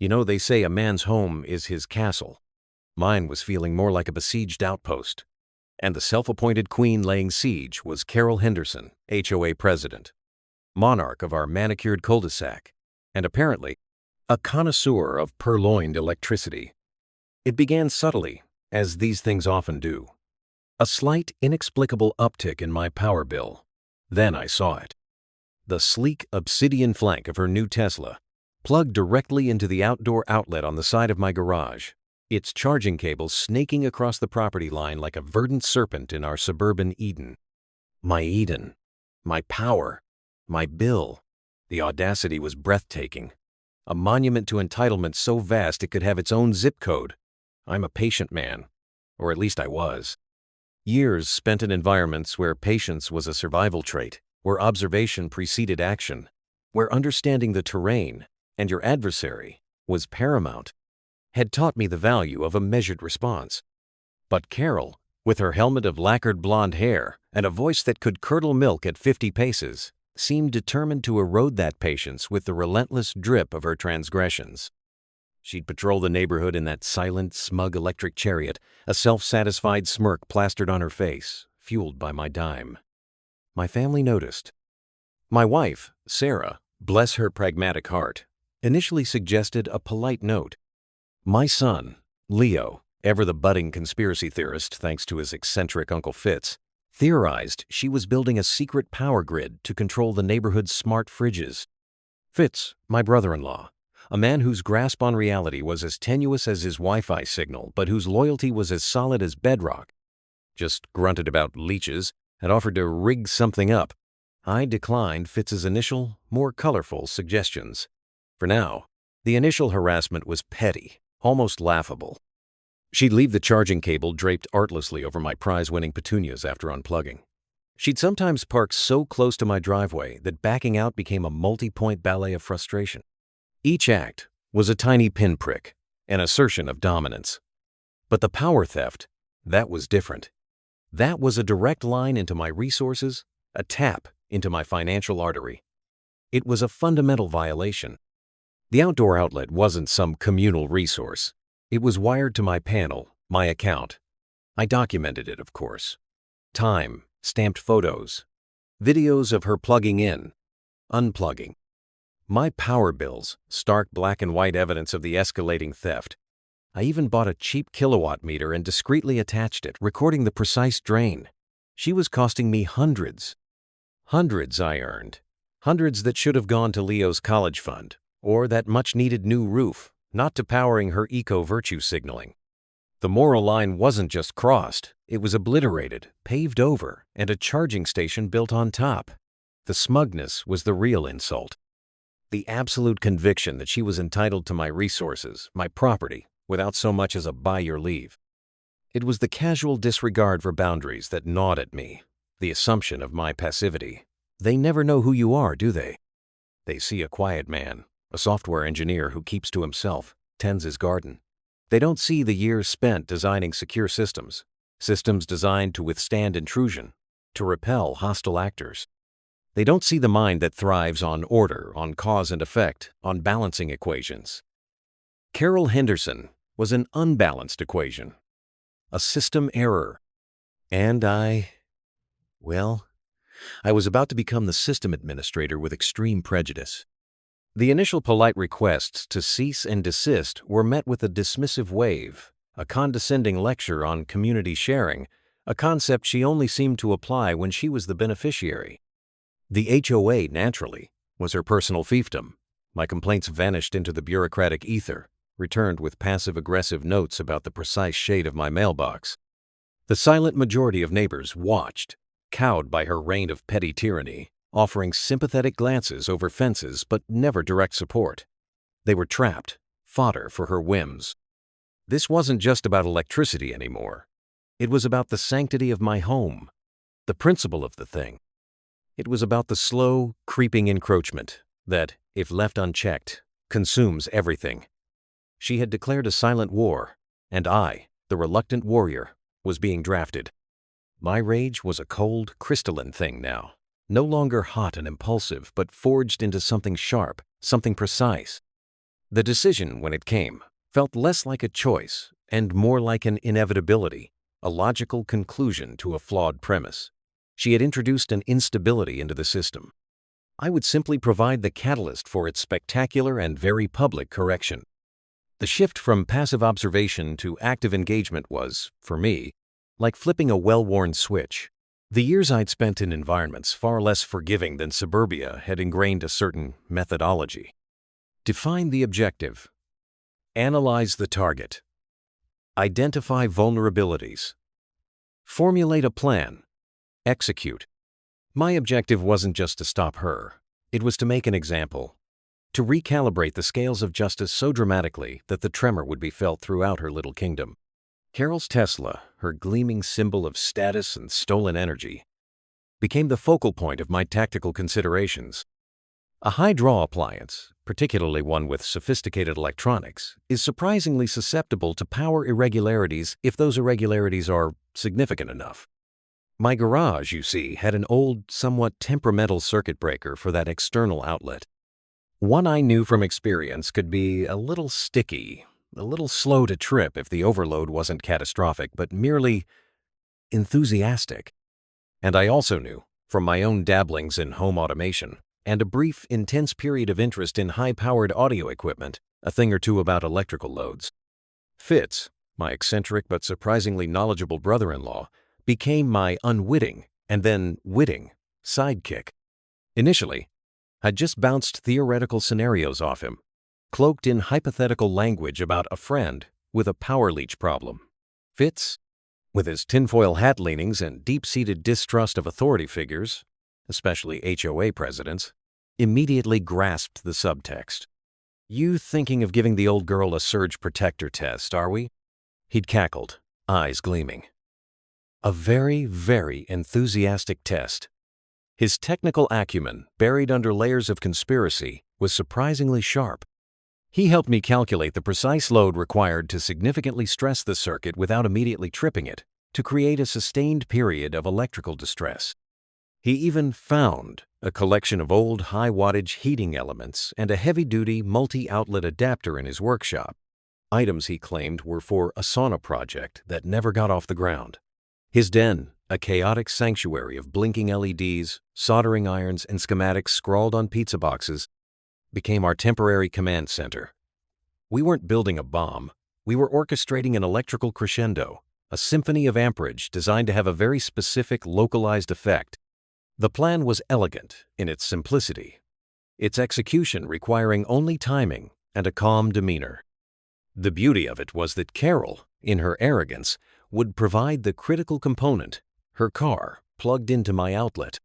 You know, they say a man's home is his castle. Mine was feeling more like a besieged outpost. And the self-appointed queen laying siege was Carol Henderson, HOA president, monarch of our manicured cul-de-sac, and apparently a connoisseur of purloined electricity. It began subtly, as these things often do. A slight, inexplicable uptick in my power bill. Then I saw it. The sleek obsidian flank of her new Tesla, plugged directly into the outdoor outlet on the side of my garage, its charging cable snaking across the property line like a verdant serpent in our suburban Eden. My Eden, my power, my bill. The audacity was breathtaking. A monument to entitlement so vast it could have its own zip code. I'm a patient man, or at least I was. Years spent in environments where patience was a survival trait, where observation preceded action, where understanding the terrain and your adversary was paramount, had taught me the value of a measured response. But Carol, with her helmet of lacquered blonde hair and a voice that could curdle milk at 50 paces, seemed determined to erode that patience with the relentless drip of her transgressions. She'd patrol the neighborhood in that silent, smug electric chariot, a self-satisfied smirk plastered on her face, fueled by my dime. My family noticed. My wife, Sarah, bless her pragmatic heart, initially suggested a polite note. My son, Leo, ever the budding conspiracy theorist thanks to his eccentric Uncle Fitz, theorized she was building a secret power grid to control the neighborhood's smart fridges. Fitz, my brother-in-law, a man whose grasp on reality was as tenuous as his Wi-Fi signal, but whose loyalty was as solid as bedrock, just grunted about leeches and offered to rig something up. I declined Fitz's initial, more colorful suggestions. For now, the initial harassment was petty, almost laughable. She'd leave the charging cable draped artlessly over my prize-winning petunias after unplugging. She'd sometimes park so close to my driveway that backing out became a multi-point ballet of frustration. Each act was a tiny pinprick, an assertion of dominance. But the power theft, that was different. That was a direct line into my resources, a tap into my financial artery. It was a fundamental violation. The outdoor outlet wasn't some communal resource. It was wired to my panel, my account. I documented it, of course. Time, stamped photos, videos of her plugging in, unplugging. My power bills, stark black and white evidence of the escalating theft. I even bought a cheap kilowatt meter and discreetly attached it, recording the precise drain. She was costing me hundreds. Hundreds I earned. Hundreds that should have gone to Leo's college fund, or that much-needed new roof, not to powering her eco-virtue signaling. The moral line wasn't just crossed, it was obliterated, paved over, and a charging station built on top. The smugness was the real insult. The absolute conviction that she was entitled to my resources, my property, without so much as a by your leave. It was the casual disregard for boundaries that gnawed at me, the assumption of my passivity. They never know who you are, do they? They see a quiet man, a software engineer who keeps to himself, tends his garden. They don't see the years spent designing secure systems, systems designed to withstand intrusion, to repel hostile actors. They don't see the mind that thrives on order, on cause and effect, on balancing equations. Carol Henderson was an unbalanced equation, a system error. And I was about to become the system administrator with extreme prejudice. The initial polite requests to cease and desist were met with a dismissive wave, a condescending lecture on community sharing, a concept she only seemed to apply when she was the beneficiary. The HOA, naturally, was her personal fiefdom. My complaints vanished into the bureaucratic ether, returned with passive-aggressive notes about the precise shade of my mailbox. The silent majority of neighbors watched, cowed by her reign of petty tyranny, offering sympathetic glances over fences but never direct support. They were trapped, fodder for her whims. This wasn't just about electricity anymore. It was about the sanctity of my home, the principle of the thing. It was about the slow, creeping encroachment that, if left unchecked, consumes everything. She had declared a silent war, and I, the reluctant warrior, was being drafted. My rage was a cold, crystalline thing now. No longer hot and impulsive, but forged into something sharp, something precise. The decision, when it came, felt less like a choice and more like an inevitability, a logical conclusion to a flawed premise. She had introduced an instability into the system. I would simply provide the catalyst for its spectacular and very public correction. The shift from passive observation to active engagement was, for me, like flipping a well-worn switch. The years I'd spent in environments far less forgiving than suburbia had ingrained a certain methodology. Define the objective. Analyze the target. Identify vulnerabilities. Formulate a plan. Execute. My objective wasn't just to stop her. It was to make an example. To recalibrate the scales of justice so dramatically that the tremor would be felt throughout her little kingdom. Carol's Tesla, her gleaming symbol of status and stolen energy, became the focal point of my tactical considerations. A high-draw appliance, particularly one with sophisticated electronics, is surprisingly susceptible to power irregularities if those irregularities are significant enough. My garage, you see, had an old, somewhat temperamental circuit breaker for that external outlet. One I knew from experience could be a little sticky, a little slow to trip if the overload wasn't catastrophic, but merely enthusiastic. And I also knew, from my own dabblings in home automation, and a brief, intense period of interest in high-powered audio equipment, a thing or two about electrical loads. Fitz, my eccentric but surprisingly knowledgeable brother-in-law, became my unwitting, and then witting, sidekick. Initially, I'd just bounced theoretical scenarios off him, cloaked in hypothetical language about a friend with a power leech problem. Fitz, with his tinfoil hat leanings and deep-seated distrust of authority figures, especially HOA presidents, immediately grasped the subtext. "You thinking of giving the old girl a surge protector test, are we?" He'd cackled, eyes gleaming. A very, very enthusiastic test. His technical acumen, buried under layers of conspiracy, was surprisingly sharp. He helped me calculate the precise load required to significantly stress the circuit without immediately tripping it, to create a sustained period of electrical distress. He even found a collection of old high-wattage heating elements and a heavy-duty multi-outlet adapter in his workshop. Items he claimed were for a sauna project that never got off the ground. His den, a chaotic sanctuary of blinking LEDs, soldering irons, and schematics scrawled on pizza boxes, became our temporary command center. We weren't building a bomb. We were orchestrating an electrical crescendo, a symphony of amperage designed to have a very specific, localized effect. The plan was elegant in its simplicity, its execution requiring only timing and a calm demeanor. The beauty of it was that Carol, in her arrogance, would provide the critical component, her car, plugged into my outlet.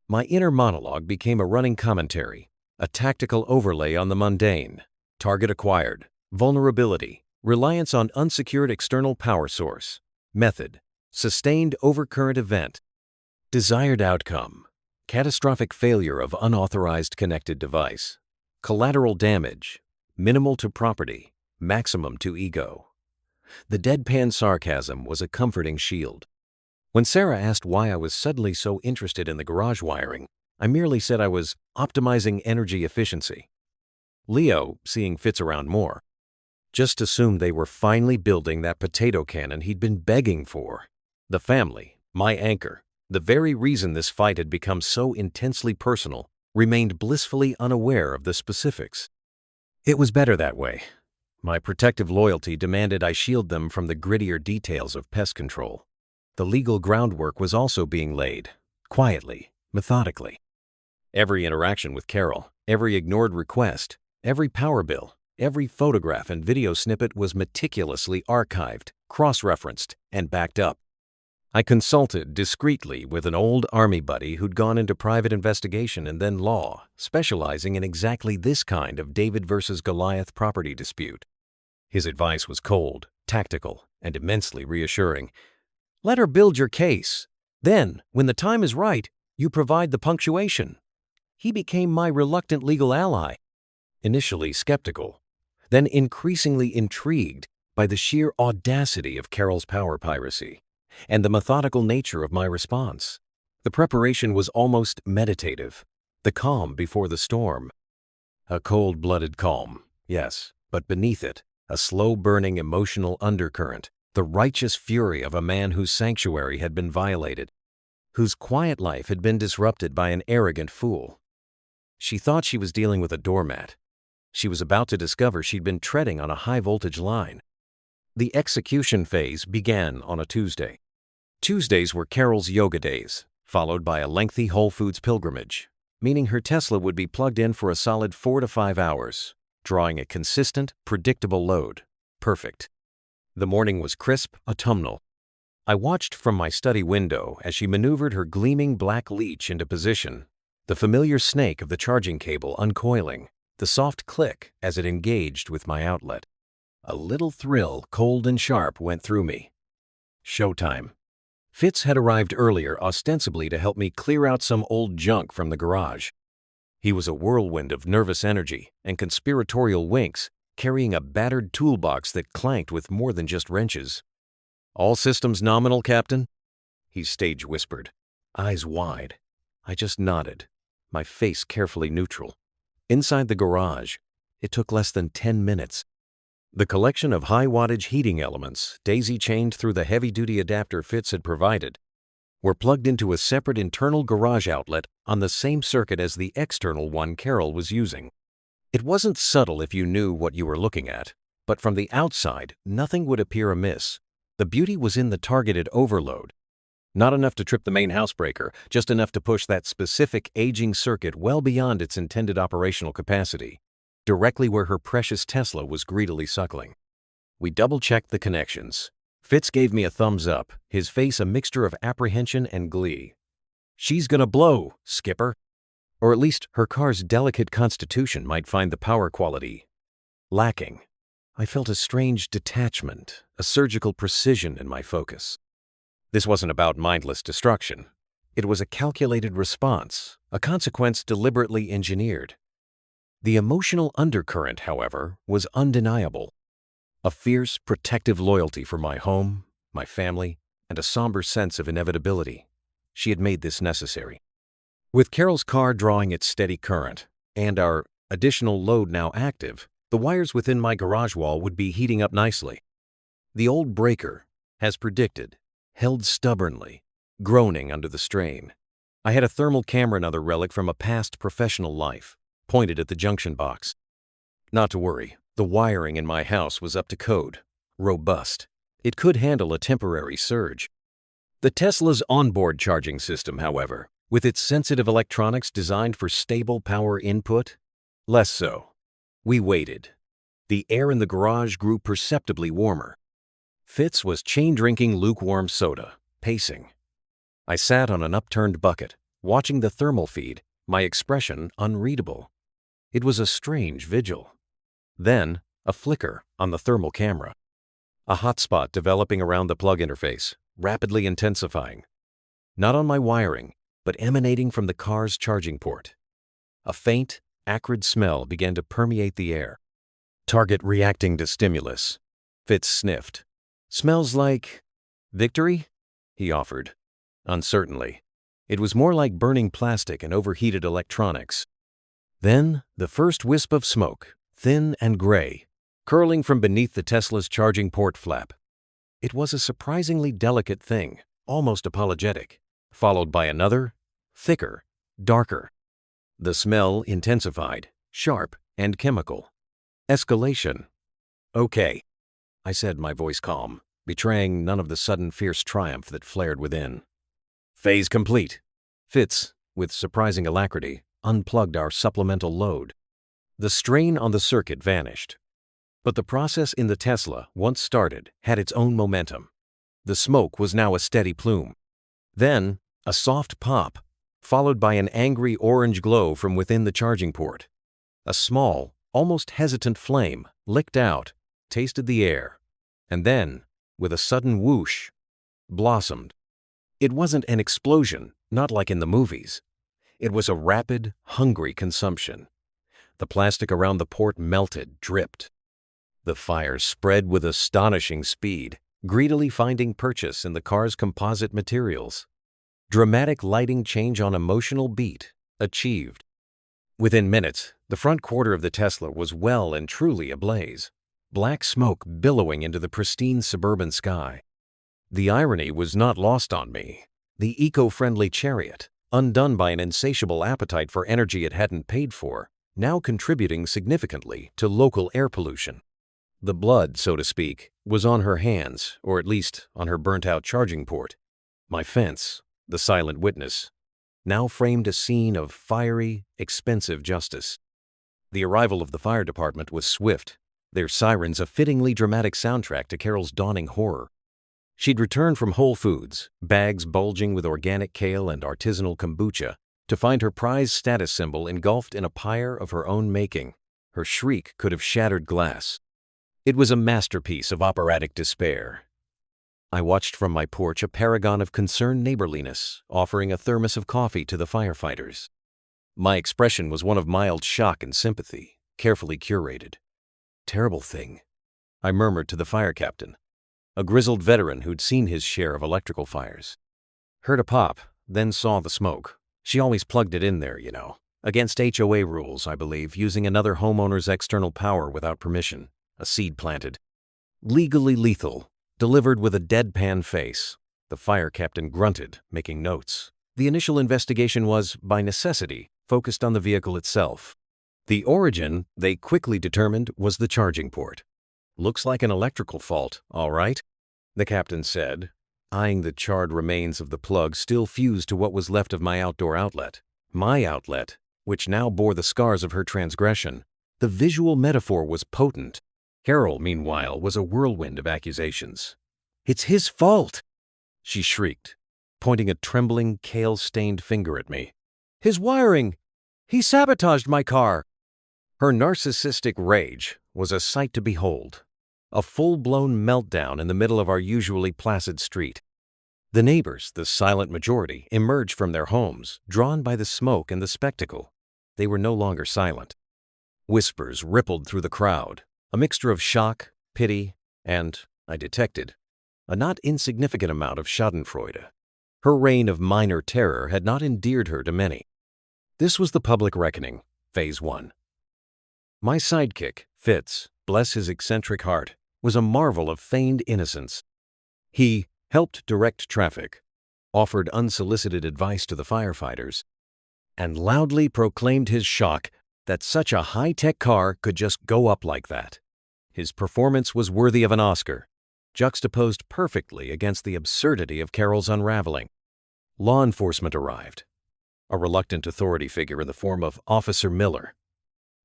My inner monologue became a running commentary, a tactical overlay on the mundane: target acquired, vulnerability, reliance on unsecured external power source, method, sustained overcurrent event, desired outcome, catastrophic failure of unauthorized connected device, collateral damage, minimal to property, maximum to ego. The deadpan sarcasm was a comforting shield. When Sarah asked why I was suddenly so interested in the garage wiring, I merely said I was optimizing energy efficiency. Leo, seeing Fitz around more, just assumed they were finally building that potato cannon he'd been begging for. The family, my anchor, the very reason this fight had become so intensely personal, remained blissfully unaware of the specifics. It was better that way. My protective loyalty demanded I shield them from the grittier details of pest control. The legal groundwork was also being laid, quietly, methodically. Every interaction with Carol, every ignored request, every power bill, every photograph and video snippet was meticulously archived, cross-referenced, and backed up. I consulted discreetly with an old army buddy who'd gone into private investigation and then law, specializing in exactly this kind of David versus Goliath property dispute. His advice was cold, tactical, and immensely reassuring. Let her build your case. Then, when the time is right, you provide the punctuation. He became my reluctant legal ally, initially skeptical, then increasingly intrigued by the sheer audacity of Carol's power piracy and the methodical nature of my response. The preparation was almost meditative, the calm before the storm. A cold-blooded calm, Yes, but beneath it, a slow-burning emotional undercurrent, the righteous fury of a man whose sanctuary had been violated, whose quiet life had been disrupted by an arrogant fool. She thought she was dealing with a doormat. She was about to discover she'd been treading on a high-voltage line. The execution phase began on a Tuesday. Tuesdays were Carol's yoga days, followed by a lengthy Whole Foods pilgrimage, meaning her Tesla would be plugged in for a solid 4 to 5 hours, drawing a consistent, predictable load. Perfect. The morning was crisp, autumnal. I watched from my study window as she maneuvered her gleaming black leech into position, the familiar snake of the charging cable uncoiling, the soft click as it engaged with my outlet. A little thrill, cold and sharp, went through me. Showtime. Fitz had arrived earlier ostensibly to help me clear out some old junk from the garage. He was a whirlwind of nervous energy and conspiratorial winks, carrying a battered toolbox that clanked with more than just wrenches. "All systems nominal, Captain?" he stage whispered, eyes wide. I just nodded, my face carefully neutral. Inside the garage, it took less than 10 minutes. The collection of high-wattage heating elements, daisy-chained through the heavy-duty adapter Fitz had provided, were plugged into a separate internal garage outlet on the same circuit as the external one Carol was using. It wasn't subtle if you knew what you were looking at, but from the outside, nothing would appear amiss. The beauty was in the targeted overload. Not enough to trip the main housebreaker, just enough to push that specific aging circuit well beyond its intended operational capacity, directly where her precious Tesla was greedily suckling. We double-checked the connections. Fitz gave me a thumbs up, his face a mixture of apprehension and glee. "She's gonna blow, Skipper." Or at least her car's delicate constitution might find the power quality lacking. I felt a strange detachment, a surgical precision in my focus. This wasn't about mindless destruction. It was a calculated response, a consequence deliberately engineered. The emotional undercurrent, however, was undeniable. A fierce, protective loyalty for my home, my family, and a somber sense of inevitability. She had made this necessary. With Carol's car drawing its steady current, and our additional load now active, the wires within my garage wall would be heating up nicely. The old breaker, as predicted, held stubbornly, groaning under the strain. I had a thermal camera, another relic from a past professional life, pointed at the junction box. Not to worry, the wiring in my house was up to code, robust. It could handle a temporary surge. The Tesla's onboard charging system, however, with its sensitive electronics designed for stable power input, less so. We waited. The air in the garage grew perceptibly warmer. Fitz was chain-drinking lukewarm soda, pacing. I sat on an upturned bucket, watching the thermal feed, my expression unreadable. It was a strange vigil. Then, a flicker on the thermal camera. A hotspot developing around the plug interface, rapidly intensifying. Not on my wiring, but emanating from the car's charging port. A faint, acrid smell began to permeate the air. "Target reacting to stimulus," Fitz sniffed. "Smells like victory?" he offered, uncertainly. It was more like burning plastic and overheated electronics. Then, the first wisp of smoke, thin and gray, curling from beneath the Tesla's charging port flap. It was a surprisingly delicate thing, almost apologetic, followed by another, thicker, darker. The smell intensified, sharp and chemical. Escalation. "Okay," I said, my voice calm, betraying none of the sudden fierce triumph that flared within. "Phase complete." Fitz, with surprising alacrity, unplugged our supplemental load. The strain on the circuit vanished. But the process in the Tesla, once started, had its own momentum. The smoke was now a steady plume. Then, a soft pop, followed by an angry orange glow from within the charging port. A small, almost hesitant flame licked out, tasted the air, and then, with a sudden whoosh, blossomed. It wasn't an explosion, not like in the movies. It was a rapid, hungry consumption. The plastic around the port melted, dripped. The fire spread with astonishing speed, greedily finding purchase in the car's composite materials. Dramatic lighting change on emotional beat, achieved. Within minutes, The front quarter of the Tesla was well and truly ablaze, black smoke billowing into the pristine suburban sky. The irony was not lost on me. The eco-friendly chariot, undone by an insatiable appetite for energy it hadn't paid for, now contributing significantly to local air pollution. The blood, so to speak, was on her hands, or at least on her burnt-out charging port. My fence, the silent witness, now framed a scene of fiery, expensive justice. The arrival of the fire department was swift, their sirens a fittingly dramatic soundtrack to Carol's dawning horror. She'd returned from Whole Foods, bags bulging with organic kale and artisanal kombucha, to find her prized status symbol engulfed in a pyre of her own making. Her shriek could have shattered glass. It was a masterpiece of operatic despair. I watched from my porch a paragon of concerned neighborliness, offering a thermos of coffee to the firefighters. My expression was one of mild shock and sympathy, carefully curated. "Terrible thing," I murmured to the fire captain, a grizzled veteran who'd seen his share of electrical fires. "Heard a pop, then saw the smoke. She always plugged it in there, you know. Against HOA rules, I believe, using another homeowner's external power without permission. A seed planted. Legally lethal, delivered with a deadpan face." The fire captain grunted, making notes. The initial investigation was, by necessity, focused on the vehicle itself. The origin, they quickly determined, was the charging port. "Looks like an electrical fault, all right," the captain said, eyeing the charred remains of the plug still fused to what was left of my outdoor outlet. My outlet, which now bore the scars of her transgression. The visual metaphor was potent. Carol, meanwhile, was a whirlwind of accusations. "It's his fault!" she shrieked, pointing a trembling, kale-stained finger at me. "His wiring! He sabotaged my car!" Her narcissistic rage was a sight to behold. A full-blown meltdown in the middle of our usually placid street. The neighbors, the silent majority, emerged from their homes, drawn by the smoke and the spectacle. They were no longer silent. Whispers rippled through the crowd, a mixture of shock, pity, and, I detected, a not insignificant amount of schadenfreude. Her reign of minor terror had not endeared her to many. This was the public reckoning, Phase 1. My sidekick, Fitz, bless his eccentric heart, was a marvel of feigned innocence. He helped direct traffic, offered unsolicited advice to the firefighters, and loudly proclaimed his shock that such a high-tech car could just go up like that. His performance was worthy of an Oscar, juxtaposed perfectly against the absurdity of Carol's unraveling. Law enforcement arrived, a reluctant authority figure in the form of Officer Miller,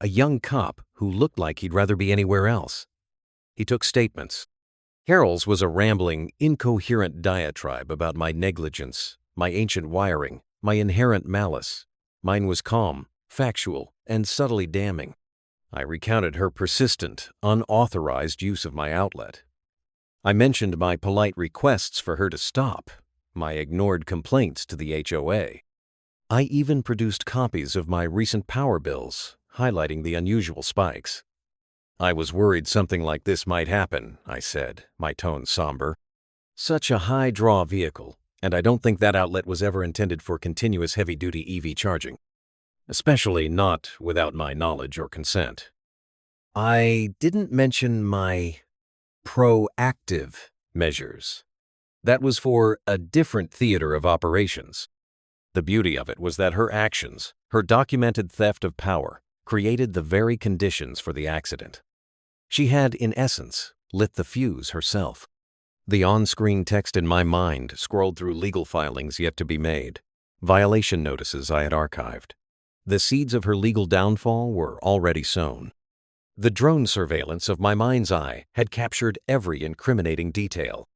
a young cop who looked like he'd rather be anywhere else. He took statements. Carol's was a rambling, incoherent diatribe about my negligence, my ancient wiring, my inherent malice. Mine was calm, factual, and subtly damning. I recounted her persistent, unauthorized use of my outlet. I mentioned my polite requests for her to stop, my ignored complaints to the HOA. I even produced copies of my recent power bills, highlighting the unusual spikes. "I was worried something like this might happen," I said, my tone somber. "Such a high-draw vehicle, and I don't think that outlet was ever intended for continuous heavy-duty EV charging. Especially not without my knowledge or consent." I didn't mention my proactive measures. That was for a different theater of operations. The beauty of it was that her actions, her documented theft of power, created the very conditions for the accident. She had, in essence, lit the fuse herself. The on-screen text in my mind scrolled through legal filings yet to be made, violation notices I had archived. The seeds of her legal downfall were already sown. The drone surveillance of my mind's eye had captured every incriminating detail.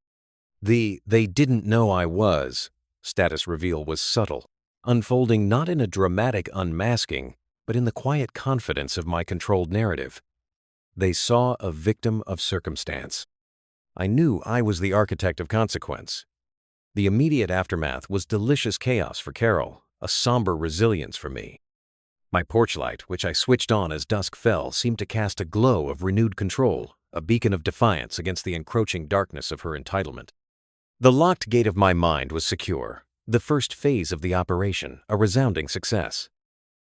The "they didn't know I was" status reveal was subtle, unfolding not in a dramatic unmasking, but in the quiet confidence of my controlled narrative. They saw a victim of circumstance. I knew I was the architect of consequence. The immediate aftermath was delicious chaos for Carol, a somber resilience for me. My porch light, which I switched on as dusk fell, seemed to cast a glow of renewed control, a beacon of defiance against the encroaching darkness of her entitlement. The locked gate of my mind was secure, the first phase of the operation a resounding success.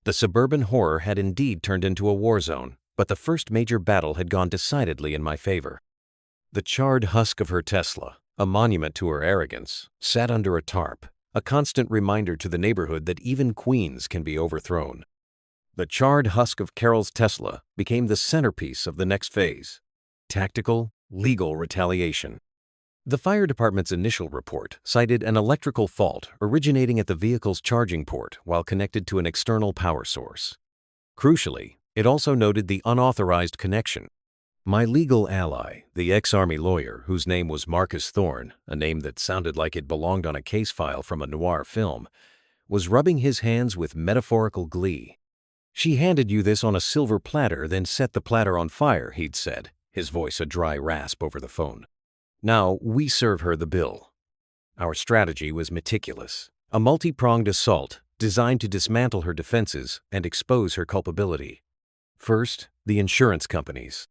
The suburban horror had indeed turned into a war zone, but the first major battle had gone decidedly in my favor. The charred husk of her Tesla, a monument to her arrogance, sat under a tarp, a constant reminder to the neighborhood that even queens can be overthrown. The charred husk of Carol's Tesla became the centerpiece of the next phase: tactical, legal retaliation. The fire department's initial report cited an electrical fault originating at the vehicle's charging port while connected to an external power source. Crucially, it also noted the unauthorized connection. My legal ally, the ex-Army lawyer whose name was Marcus Thorne, a name that sounded like it belonged on a case file from a noir film, was rubbing his hands with metaphorical glee. "She handed you this on a silver platter, then set the platter on fire," he'd said, his voice a dry rasp over the phone. "Now we serve her the bill." Our strategy was meticulous, a multi-pronged assault designed to dismantle her defenses and expose her culpability. First, the insurance companies.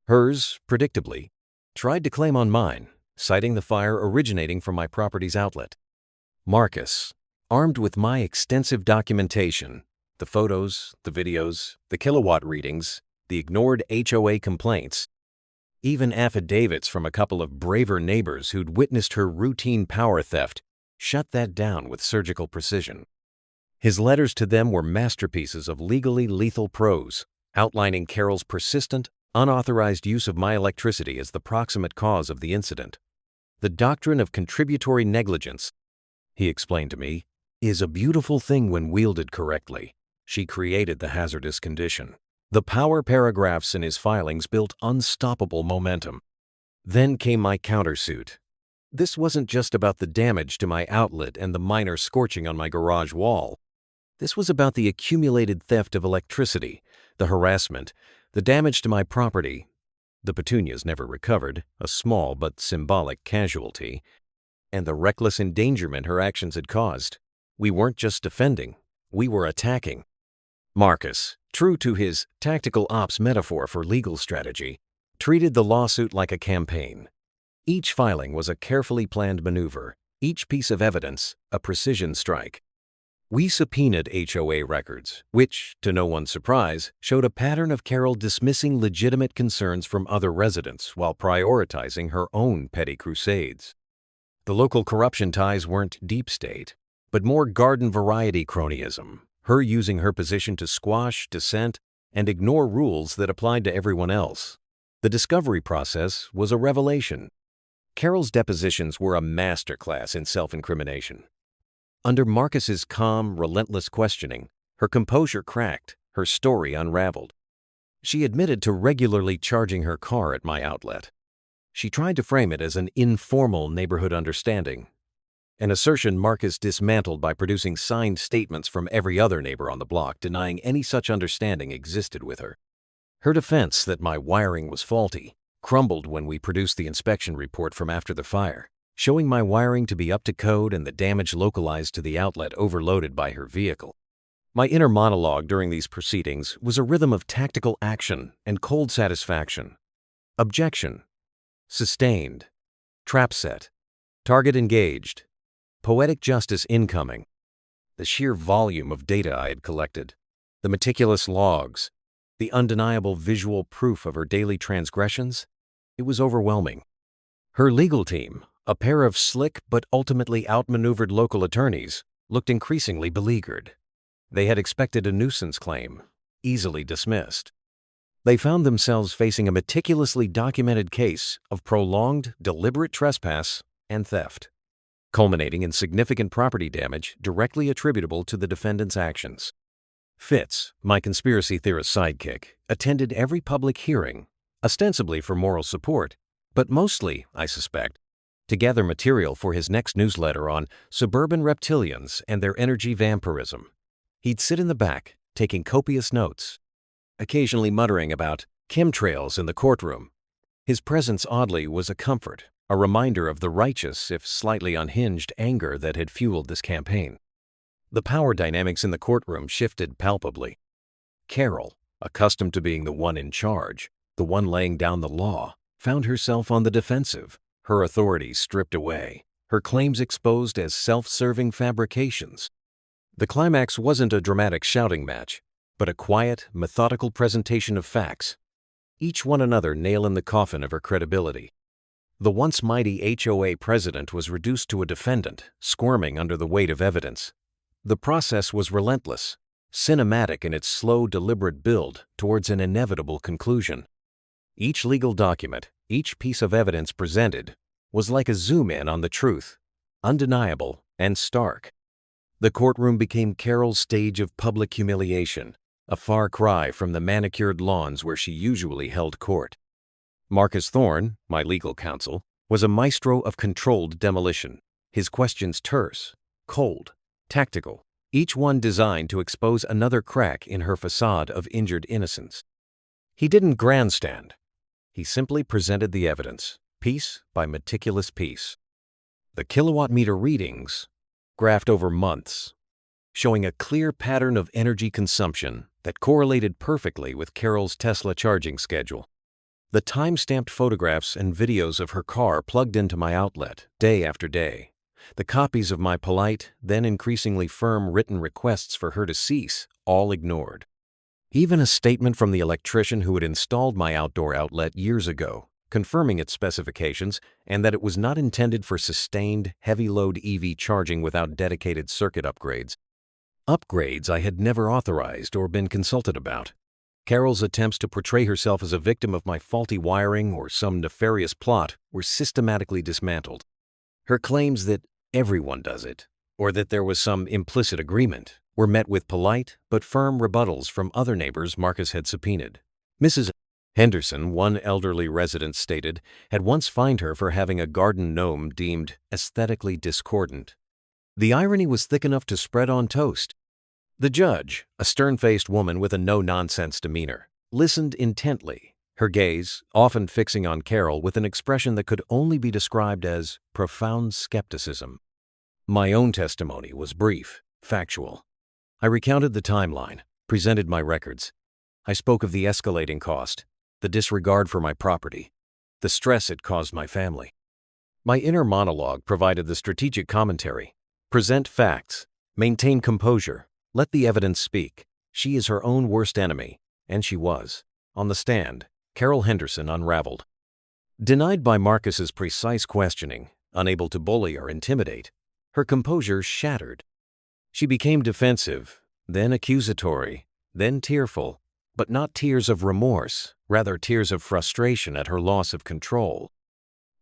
Hers, predictably, tried to claim on mine, citing the fire originating from my property's outlet. Marcus, armed with my extensive documentation, the photos, the videos, the kilowatt readings, the ignored HOA complaints, even affidavits from a couple of braver neighbors who'd witnessed her routine power theft, shut that down with surgical precision. His letters to them were masterpieces of legally lethal prose, outlining Carol's persistent, unauthorized use of my electricity as the proximate cause of the incident. "The doctrine of contributory negligence," he explained to me, "is a beautiful thing when wielded correctly. She created the hazardous condition." The power paragraphs in his filings built unstoppable momentum. Then came my countersuit. This wasn't just about the damage to my outlet and the minor scorching on my garage wall. This was about the accumulated theft of electricity, the harassment, the damage to my property. The petunias never recovered, a small but symbolic casualty, and the reckless endangerment her actions had caused. We weren't just defending, we were attacking. Marcus, true to his tactical ops metaphor for legal strategy, treated the lawsuit like a campaign. Each filing was a carefully planned maneuver, each piece of evidence a precision strike. We subpoenaed HOA records, which, to no one's surprise, showed a pattern of Carol dismissing legitimate concerns from other residents while prioritizing her own petty crusades. The local corruption ties weren't deep state, but more garden-variety cronyism, her using her position to squash dissent and ignore rules that applied to everyone else. The discovery process was a revelation. Carol's depositions were a masterclass in self-incrimination. Under Marcus's calm, relentless questioning, her composure cracked, her story unraveled. She admitted to regularly charging her car at my outlet. She tried to frame it as an informal neighborhood understanding, an assertion Marcus dismantled by producing signed statements from every other neighbor on the block denying any such understanding existed with her. Her defense that my wiring was faulty crumbled when we produced the inspection report from after the fire, showing my wiring to be up to code and the damage localized to the outlet overloaded by her vehicle. My inner monologue during these proceedings was a rhythm of tactical action and cold satisfaction. Objection. Sustained. Trap set. Target engaged. Poetic justice incoming. The sheer volume of data I had collected, the meticulous logs, the undeniable visual proof of her daily transgressions, it was overwhelming. Her legal team, a pair of slick but ultimately outmaneuvered local attorneys, looked increasingly beleaguered. They had expected a nuisance claim, easily dismissed. They found themselves facing a meticulously documented case of prolonged, deliberate trespass and theft, culminating in significant property damage directly attributable to the defendant's actions. Fitz, my conspiracy theorist sidekick, attended every public hearing, ostensibly for moral support, but mostly, I suspect, to gather material for his next newsletter on suburban reptilians and their energy vampirism. He'd sit in the back, taking copious notes, occasionally muttering about chemtrails in the courtroom. His presence, oddly, was a comfort, a reminder of the righteous, if slightly unhinged, anger that had fueled this campaign. The power dynamics in the courtroom shifted palpably. Carol, accustomed to being the one in charge, the one laying down the law, found herself on the defensive, her authority stripped away, her claims exposed as self-serving fabrications. The climax wasn't a dramatic shouting match, but a quiet, methodical presentation of facts, each one another nail in the coffin of her credibility. The once mighty HOA president was reduced to a defendant, squirming under the weight of evidence. The process was relentless, cinematic in its slow, deliberate build towards an inevitable conclusion. Each legal document, each piece of evidence presented, was like a zoom-in on the truth, undeniable and stark. The courtroom became Carol's stage of public humiliation, a far cry from the manicured lawns where she usually held court. Marcus Thorne, my legal counsel, was a maestro of controlled demolition, his questions terse, cold, tactical, each one designed to expose another crack in her facade of injured innocence. He didn't grandstand. He simply presented the evidence, piece by meticulous piece. The kilowatt meter readings, graphed over months, showing a clear pattern of energy consumption that correlated perfectly with Carol's Tesla charging schedule. The time-stamped photographs and videos of her car plugged into my outlet day after day. The copies of my polite, then increasingly firm written requests for her to cease, all ignored. Even a statement from the electrician who had installed my outdoor outlet years ago, confirming its specifications and that it was not intended for sustained, heavy-load EV charging without dedicated circuit upgrades. Upgrades I had never authorized or been consulted about. Carol's attempts to portray herself as a victim of my faulty wiring or some nefarious plot were systematically dismantled. Her claims that everyone does it, or that there was some implicit agreement, were met with polite but firm rebuttals from other neighbors Marcus had subpoenaed. Mrs. Henderson, one elderly resident stated, had once fined her for having a garden gnome deemed aesthetically discordant. The irony was thick enough to spread on toast. The judge, a stern-faced woman with a no-nonsense demeanor, listened intently, her gaze often fixing on Carol with an expression that could only be described as profound skepticism. My own testimony was brief, factual. I recounted the timeline, presented my records. I spoke of the escalating cost, the disregard for my property, the stress it caused my family. My inner monologue provided the strategic commentary. Present facts, maintain composure, let the evidence speak. She is her own worst enemy, and she was. On the stand, Carol Henderson unraveled. Denied by Marcus's precise questioning, unable to bully or intimidate, her composure shattered. She became defensive, then accusatory, then tearful, but not tears of remorse, rather tears of frustration at her loss of control.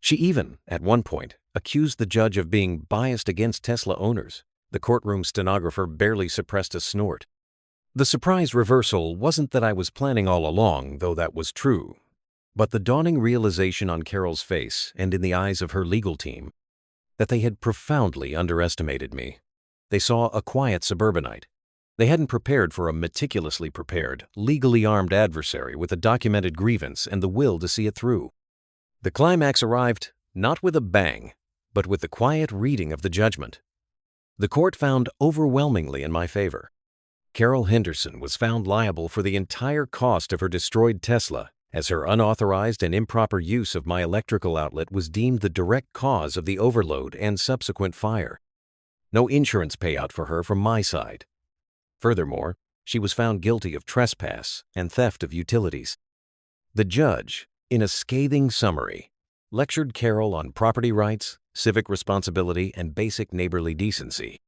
She even, at one point, accused the judge of being biased against Tesla owners. The courtroom stenographer barely suppressed a snort. The surprise reversal wasn't that I was planning all along, though that was true, but the dawning realization on Carol's face and in the eyes of her legal team that they had profoundly underestimated me. They saw a quiet suburbanite. They hadn't prepared for a meticulously prepared, legally armed adversary with a documented grievance and the will to see it through. The climax arrived not with a bang, but with the quiet reading of the judgment. The court found overwhelmingly in my favor. Carol Henderson was found liable for the entire cost of her destroyed Tesla, as her unauthorized and improper use of my electrical outlet was deemed the direct cause of the overload and subsequent fire. No insurance payout for her from my side. Furthermore, she was found guilty of trespass and theft of utilities. The judge, in a scathing summary, lectured Carol on property rights, civic responsibility, and basic neighborly decency,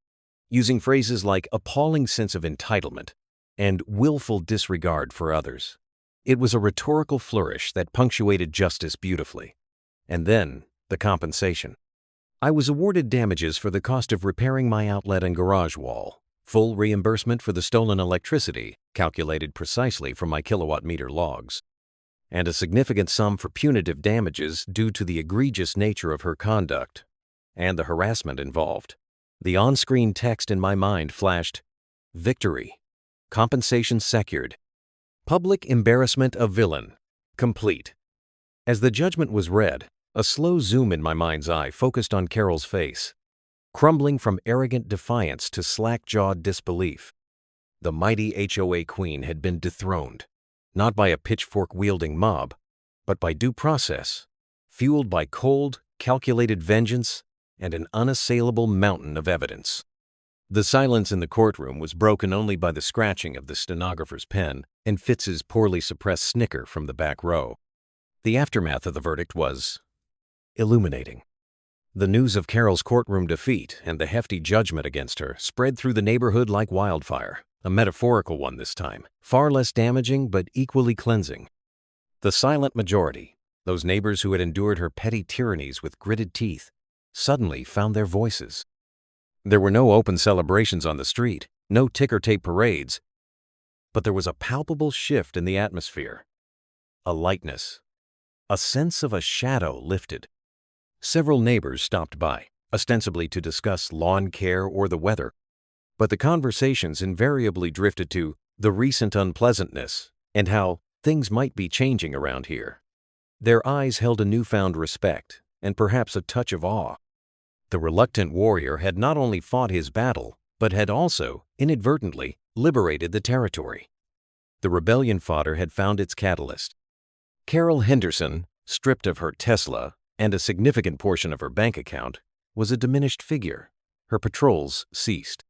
using phrases like appalling sense of entitlement and willful disregard for others. It was a rhetorical flourish that punctuated justice beautifully. And then, the compensation. I was awarded damages for the cost of repairing my outlet and garage wall, full reimbursement for the stolen electricity, calculated precisely from my kilowatt meter logs, and a significant sum for punitive damages due to the egregious nature of her conduct and the harassment involved. The on-screen text in my mind flashed, "Victory. Compensation secured. Public embarrassment of villain. Complete." As the judgment was read, a slow zoom in my mind's eye focused on Carol's face, crumbling from arrogant defiance to slack-jawed disbelief. The mighty HOA queen had been dethroned, not by a pitchfork-wielding mob, but by due process, fueled by cold, calculated vengeance and an unassailable mountain of evidence. The silence in the courtroom was broken only by the scratching of the stenographer's pen and Fitz's poorly suppressed snicker from the back row. The aftermath of the verdict was illuminating. The news of Carol's courtroom defeat and the hefty judgment against her spread through the neighborhood like wildfire, a metaphorical one this time, far less damaging but equally cleansing. The silent majority, those neighbors who had endured her petty tyrannies with gritted teeth, suddenly found their voices. There were no open celebrations on the street, no ticker-tape parades, but there was a palpable shift in the atmosphere. A lightness. A sense of a shadow lifted. Several neighbors stopped by, ostensibly to discuss lawn care or the weather, but the conversations invariably drifted to the recent unpleasantness and how things might be changing around here. Their eyes held a newfound respect and perhaps a touch of awe. The reluctant warrior had not only fought his battle, but had also, inadvertently, liberated the territory. The rebellion fodder had found its catalyst. Carol Henderson, stripped of her Tesla and a significant portion of her bank account, was a diminished figure. Her patrols ceased.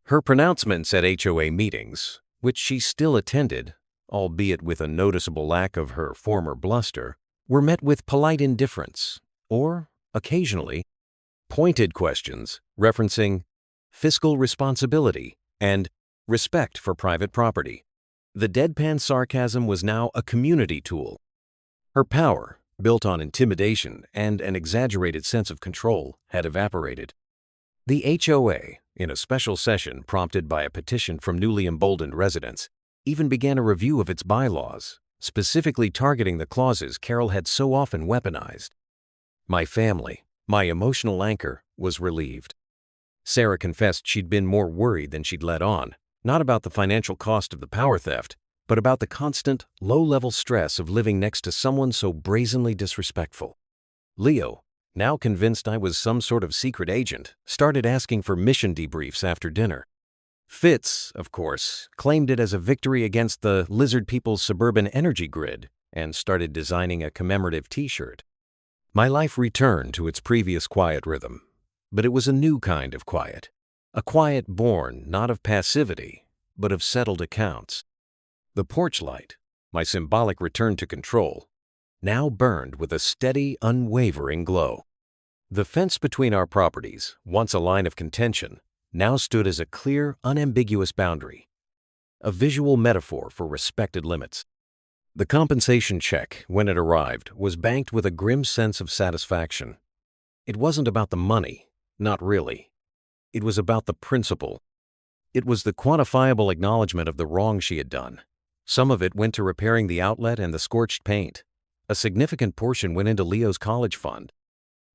Her pronouncements at HOA meetings, which she still attended, albeit with a noticeable lack of her former bluster, were met with polite indifference, or, occasionally, pointed questions referencing fiscal responsibility and respect for private property. The deadpan sarcasm was now a community tool. Her power, built on intimidation and an exaggerated sense of control, had evaporated. The HOA, in a special session prompted by a petition from newly emboldened residents, even began a review of its bylaws, specifically targeting the clauses Carol had so often weaponized. My family, my emotional anchor, was relieved. Sarah confessed she'd been more worried than she'd let on, not about the financial cost of the power theft, but about the constant, low-level stress of living next to someone so brazenly disrespectful. Leo, now convinced I was some sort of secret agent, started asking for mission debriefs after dinner. Fitz, of course, claimed it as a victory against the lizard people's suburban energy grid and started designing a commemorative T-shirt. My life returned to its previous quiet rhythm, but it was a new kind of quiet. A quiet born not of passivity, but of settled accounts. The porch light, my symbolic return to control, now burned with a steady, unwavering glow. The fence between our properties, once a line of contention, now stood as a clear, unambiguous boundary, a visual metaphor for respected limits. The compensation check, when it arrived, was banked with a grim sense of satisfaction. It wasn't about the money, not really. It was about the principle. It was the quantifiable acknowledgement of the wrong she had done. Some of it went to repairing the outlet and the scorched paint. A significant portion went into Leo's college fund.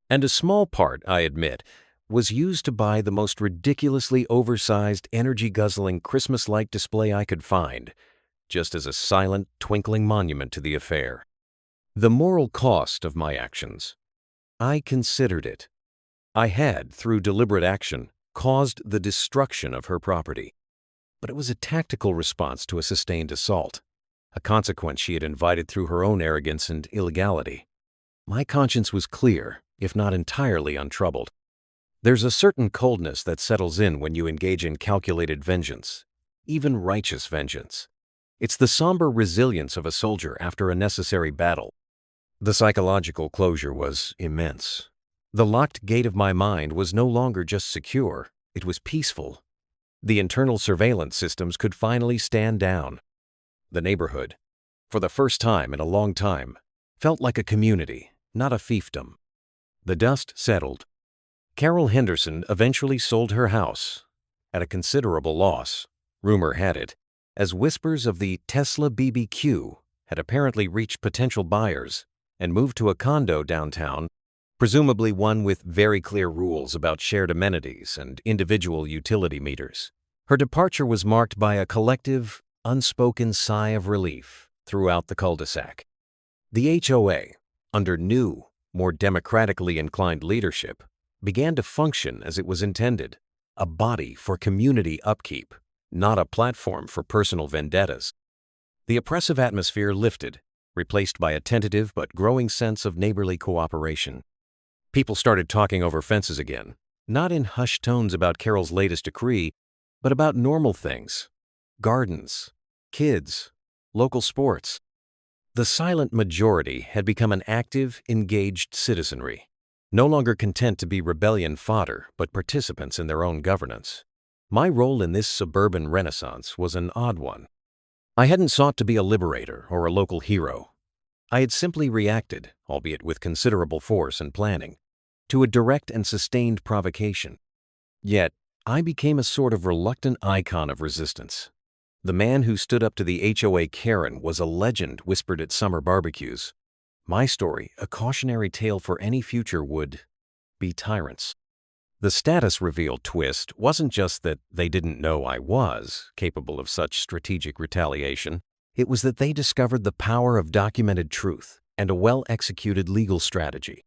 And a small part, I admit, was used to buy the most ridiculously oversized, energy-guzzling Christmas light display I could find, just as a silent, twinkling monument to the affair. The moral cost of my actions. I considered it. I had, through deliberate action, caused the destruction of her property. But it was a tactical response to a sustained assault, a consequence she had invited through her own arrogance and illegality. My conscience was clear, if not entirely untroubled. There's a certain coldness that settles in when you engage in calculated vengeance, even righteous vengeance. It's the somber resilience of a soldier after a necessary battle. The psychological closure was immense. The locked gate of my mind was no longer just secure, it was peaceful. The internal surveillance systems could finally stand down. The neighborhood, for the first time in a long time, felt like a community, not a fiefdom. The dust settled. Carol Henderson eventually sold her house, at a considerable loss, rumor had it, as whispers of the Tesla BBQ had apparently reached potential buyers, and moved to a condo downtown, presumably one with very clear rules about shared amenities and individual utility meters. Her departure was marked by a collective, unspoken sigh of relief throughout the cul-de-sac. The HOA, under new, more democratically inclined leadership, began to function as it was intended, a body for community upkeep, not a platform for personal vendettas. The oppressive atmosphere lifted, replaced by a tentative but growing sense of neighborly cooperation. People started talking over fences again, not in hushed tones about Carol's latest decree, but about normal things: gardens, kids, local sports. The silent majority had become an active, engaged citizenry, no longer content to be rebellion fodder, but participants in their own governance. My role in this suburban renaissance was an odd one. I hadn't sought to be a liberator or a local hero. I had simply reacted, albeit with considerable force and planning, to a direct and sustained provocation. Yet, I became a sort of reluctant icon of resistance. The man who stood up to the HOA Karen was a legend whispered at summer barbecues. My story, a cautionary tale for any future would be tyrants. The status reveal twist wasn't just that they didn't know I was capable of such strategic retaliation. It was that they discovered the power of documented truth and a well-executed legal strategy.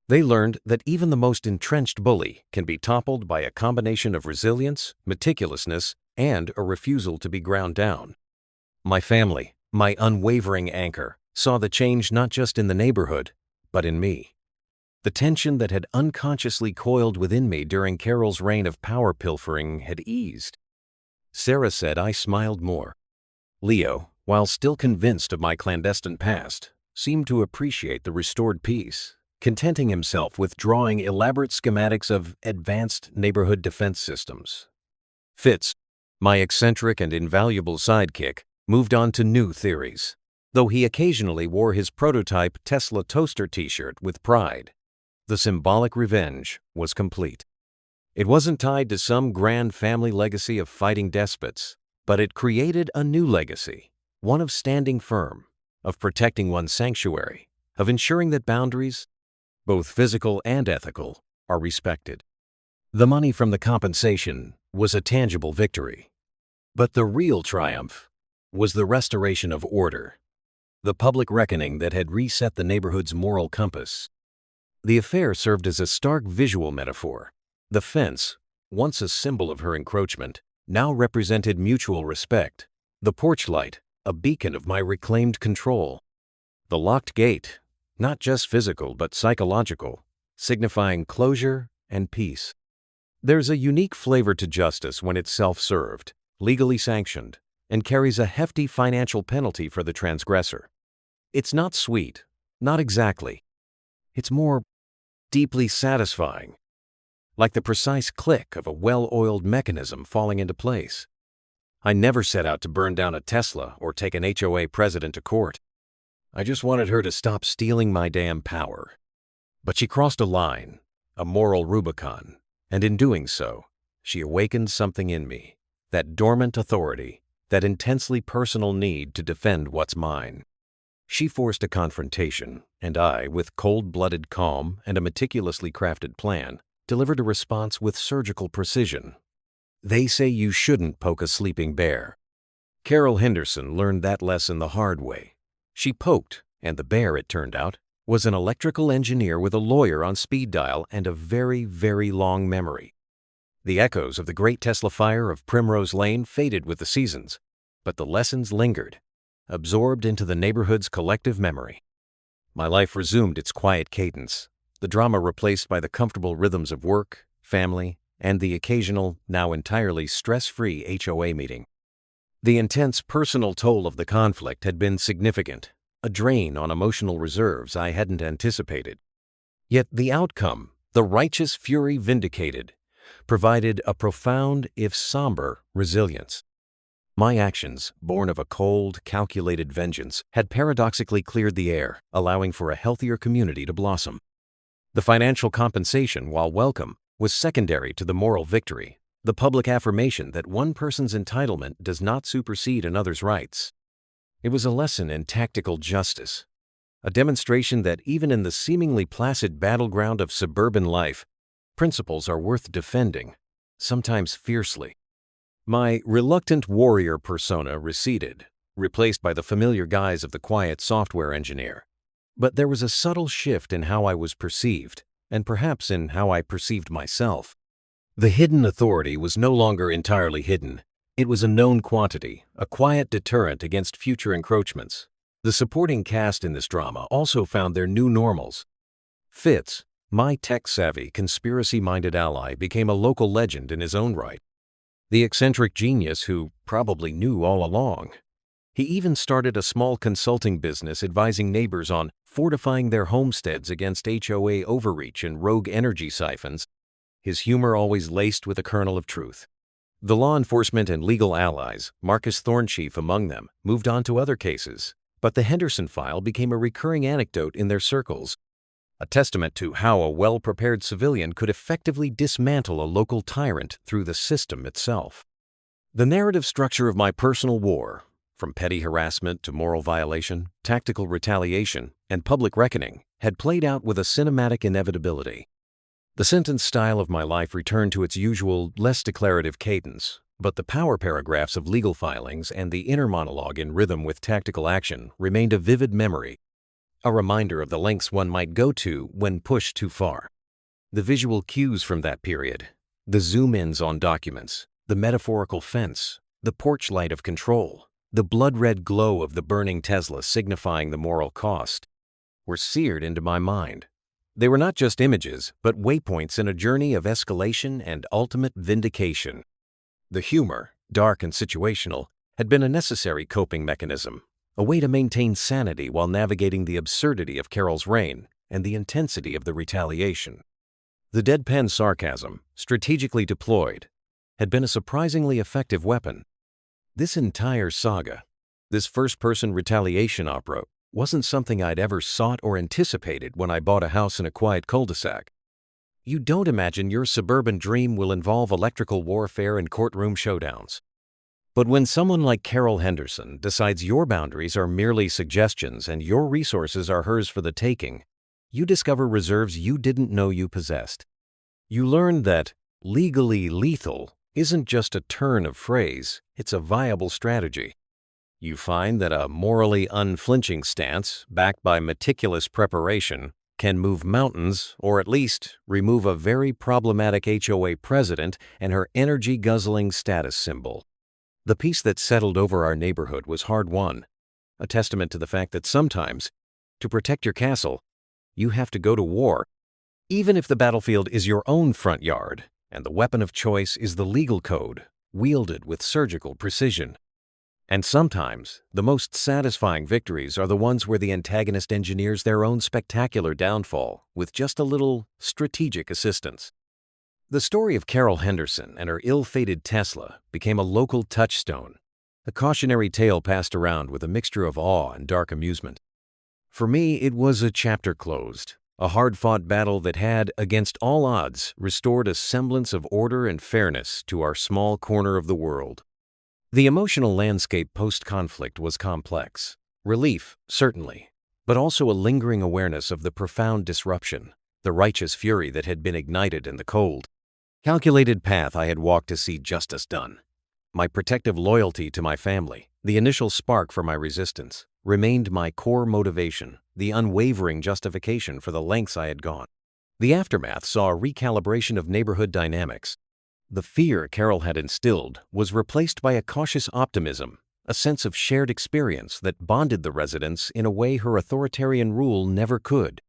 They learned that even the most entrenched bully can be toppled by a combination of resilience, meticulousness, and a refusal to be ground down. My family, my unwavering anchor, saw the change not just in the neighborhood, but in me. The tension that had unconsciously coiled within me during Carol's reign of power pilfering had eased. Sarah said I smiled more. Leo, while still convinced of my clandestine past, seemed to appreciate the restored peace, contenting himself with drawing elaborate schematics of advanced neighborhood defense systems. Fitz, my eccentric and invaluable sidekick, moved on to new theories, though he occasionally wore his prototype Tesla toaster t-shirt with pride. The symbolic revenge was complete. It wasn't tied to some grand family legacy of fighting despots, but it created a new legacy, one of standing firm, of protecting one's sanctuary, of ensuring that boundaries, both physical and ethical, are respected. The money from the compensation was a tangible victory. But the real triumph was the restoration of order, the public reckoning that had reset the neighborhood's moral compass. The affair served as a stark visual metaphor. The fence, once a symbol of her encroachment, now represented mutual respect. The porch light, a beacon of my reclaimed control. The locked gate, not just physical but psychological, signifying closure and peace. There's a unique flavor to justice when it's self-served, legally sanctioned, and carries a hefty financial penalty for the transgressor. It's not sweet, not exactly. It's more deeply satisfying, like the precise click of a well-oiled mechanism falling into place. I never set out to burn down a Tesla or take an HOA president to court. I just wanted her to stop stealing my damn power. But she crossed a line, a moral Rubicon, and in doing so, she awakened something in me, that dormant authority, that intensely personal need to defend what's mine. She forced a confrontation, and I, with cold-blooded calm and a meticulously crafted plan, delivered a response with surgical precision. They say you shouldn't poke a sleeping bear. Carol Henderson learned that lesson the hard way. She poked, and the bear, it turned out, was an electrical engineer with a lawyer on speed dial and a very, very long memory. The echoes of the great Tesla fire of Primrose Lane faded with the seasons, but the lessons lingered, absorbed into the neighborhood's collective memory. My life resumed its quiet cadence, the drama replaced by the comfortable rhythms of work, family, and the occasional, now entirely stress-free HOA meeting. The intense personal toll of the conflict had been significant, a drain on emotional reserves I hadn't anticipated. Yet the outcome, the righteous fury vindicated, provided a profound, if somber, resilience. My actions, born of a cold, calculated vengeance, had paradoxically cleared the air, allowing for a healthier community to blossom. The financial compensation, while welcome, was secondary to the moral victory, the public affirmation that one person's entitlement does not supersede another's rights. It was a lesson in tactical justice, a demonstration that even in the seemingly placid battleground of suburban life, principles are worth defending, sometimes fiercely. My reluctant warrior persona receded, replaced by the familiar guise of the quiet software engineer. But there was a subtle shift in how I was perceived, and perhaps in how I perceived myself. The hidden authority was no longer entirely hidden. It was a known quantity, a quiet deterrent against future encroachments. The supporting cast in this drama also found their new normals. Fitz, My tech-savvy, conspiracy-minded ally became a local legend in his own right. The eccentric genius who probably knew all along. He even started a small consulting business advising neighbors on fortifying their homesteads against HOA overreach and rogue energy siphons, his humor always laced with a kernel of truth. The law enforcement and legal allies, Marcus Thornchief among them, moved on to other cases, but the Henderson file became a recurring anecdote in their circles, a testament to how a well-prepared civilian could effectively dismantle a local tyrant through the system itself. The narrative structure of my personal war, from petty harassment to moral violation, tactical retaliation, and public reckoning, had played out with a cinematic inevitability. The sentence style of my life returned to its usual, less declarative cadence, but the power paragraphs of legal filings and the inner monologue in rhythm with tactical action remained a vivid memory, a reminder of the lengths one might go to when pushed too far. The visual cues from that period, the zoom-ins on documents, the metaphorical fence, the porch light of control, the blood-red glow of the burning Tesla signifying the moral cost, were seared into my mind. They were not just images, but waypoints in a journey of escalation and ultimate vindication. The humor, dark and situational, had been a necessary coping mechanism, a way to maintain sanity while navigating the absurdity of Carol's reign and the intensity of the retaliation. The deadpan sarcasm, strategically deployed, had been a surprisingly effective weapon. This entire saga, this first-person retaliation opera, wasn't something I'd ever sought or anticipated when I bought a house in a quiet cul-de-sac. You don't imagine your suburban dream will involve electrical warfare and courtroom showdowns. But when someone like Carol Henderson decides your boundaries are merely suggestions and your resources are hers for the taking, you discover reserves you didn't know you possessed. You learn that legally lethal isn't just a turn of phrase, it's a viable strategy. You find that a morally unflinching stance, backed by meticulous preparation, can move mountains or at least remove a very problematic HOA president and her energy-guzzling status symbol. The peace that settled over our neighborhood was hard-won, a testament to the fact that sometimes, to protect your castle, you have to go to war, even if the battlefield is your own front yard and the weapon of choice is the legal code, wielded with surgical precision. And sometimes, the most satisfying victories are the ones where the antagonist engineers their own spectacular downfall with just a little strategic assistance. The story of Carol Henderson and her ill-fated Tesla became a local touchstone, a cautionary tale passed around with a mixture of awe and dark amusement. For me, it was a chapter closed, a hard-fought battle that had, against all odds, restored a semblance of order and fairness to our small corner of the world. The emotional landscape post-conflict was complex. Relief, certainly, but also a lingering awareness of the profound disruption, the righteous fury that had been ignited in the cold, calculated path I had walked to see justice done. My protective loyalty to my family, the initial spark for my resistance, remained my core motivation, the unwavering justification for the lengths I had gone. The aftermath saw a recalibration of neighborhood dynamics. The fear Carol had instilled was replaced by a cautious optimism, a sense of shared experience that bonded the residents in a way her authoritarian rule never could.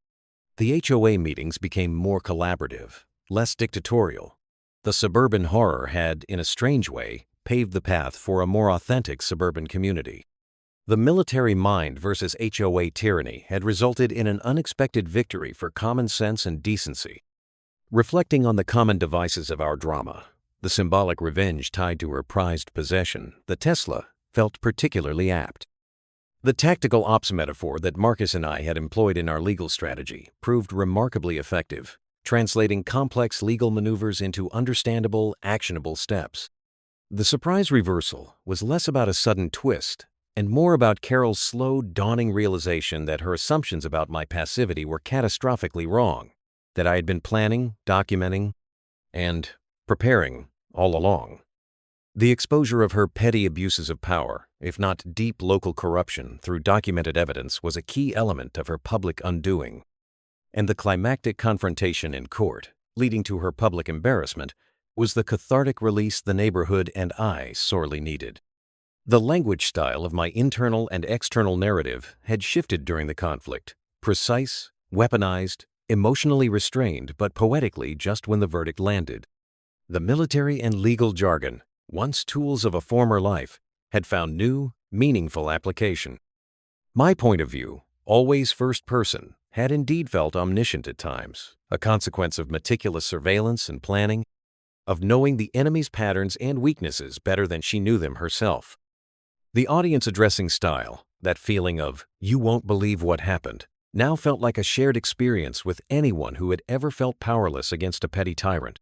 The HOA meetings became more collaborative, less dictatorial. The suburban horror had, in a strange way, paved the path for a more authentic suburban community. The military mind versus HOA tyranny had resulted in an unexpected victory for common sense and decency. Reflecting on the common devices of our drama, the symbolic revenge tied to her prized possession, the Tesla, felt particularly apt. The tactical ops metaphor that Marcus and I had employed in our legal strategy proved remarkably effective, translating complex legal maneuvers into understandable, actionable steps. The surprise reversal was less about a sudden twist and more about Carol's slow, dawning realization that her assumptions about my passivity were catastrophically wrong, that I had been planning, documenting, and preparing all along. The exposure of her petty abuses of power, if not deep local corruption through documented evidence, was a key element of her public undoing. And the climactic confrontation in court, leading to her public embarrassment, was the cathartic release the neighborhood and I sorely needed. The language style of my internal and external narrative had shifted during the conflict, precise, weaponized, emotionally restrained but poetically just when the verdict landed. The military and legal jargon, once tools of a former life, had found new, meaningful application. My point of view, always first person, had indeed felt omniscient at times, a consequence of meticulous surveillance and planning, of knowing the enemy's patterns and weaknesses better than she knew them herself. The audience addressing style, that feeling of, "you won't believe what happened," now felt like a shared experience with anyone who had ever felt powerless against a petty tyrant.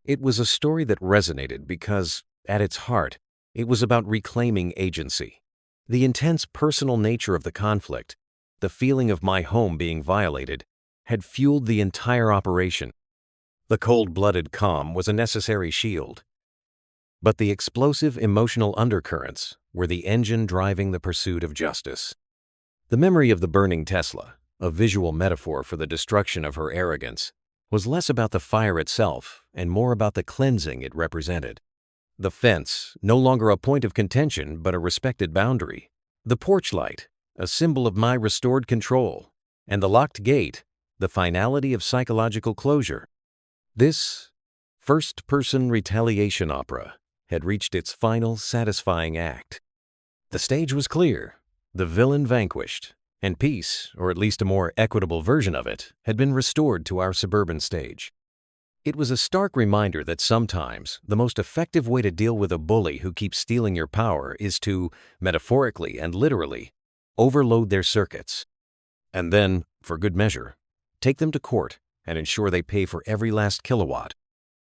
It was a story that resonated because, at its heart, it was about reclaiming agency. The intense personal nature of the conflict, the feeling of my home being violated, had fueled the entire operation. The cold-blooded calm was a necessary shield, but the explosive emotional undercurrents were the engine driving the pursuit of justice. The memory of the burning Tesla, a visual metaphor for the destruction of her arrogance, was less about the fire itself and more about the cleansing it represented. The fence, no longer a point of contention but a respected boundary. The porch light, a symbol of my restored control. And the locked gate, the finality of psychological closure. This first-person retaliation opera had reached its final satisfying act. The stage was clear, the villain vanquished, and peace, or at least a more equitable version of it, had been restored to our suburban stage. It was a stark reminder that sometimes the most effective way to deal with a bully who keeps stealing your power is to, metaphorically and literally, overload their circuits. And then, for good measure, take them to court and ensure they pay for every last kilowatt.